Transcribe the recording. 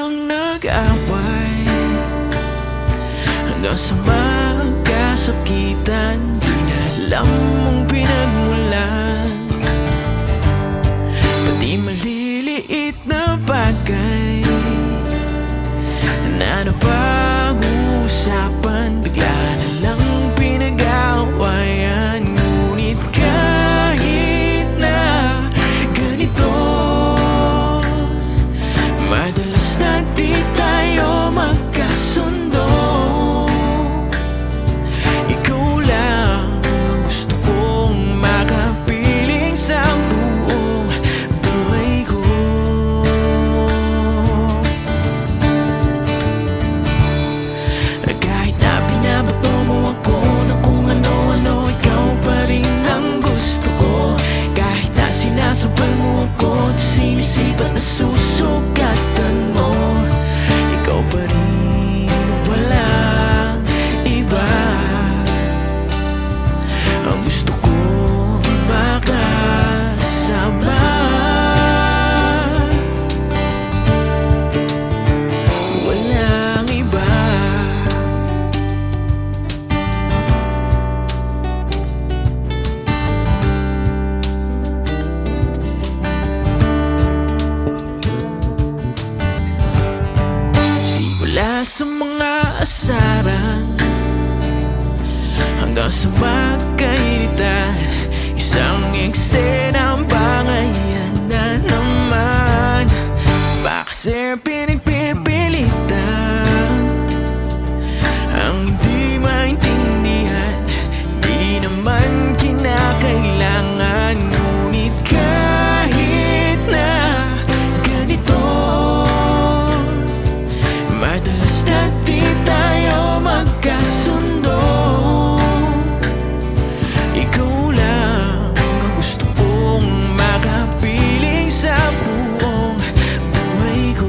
nang nag-away hanggang sa magkasakitan. Di na alam mong pinagmulan, pati maliliit na bagay na napag-uusapan, bigla na lang pinag-awayan. Ngunit kahit na ganito, madalas na di tayo magkasundo. Ikaw lang ang gusto kong makapiling sa buong buhay ko. Kahit na binabato mo ako ng kung ano-ano, ikaw pa rin ang gusto ko. Kahit na sinasabay mo ako at sinisipat na susugatan mo, ikaw pa rin, walang iba ang gusto kong makasama. Walang iba. Simula sa mga asaran hanggang sa magkainitan, isang eksena ang bangayan na naman. Baka kasi pinagpipilitan ang hindi maintindihan, di naman kinakailangan. Ngunit kahit na ganito, madalas na di tayo magkasundo. Ikaw lang ang gusto kong makapiling sa buong buhay ko.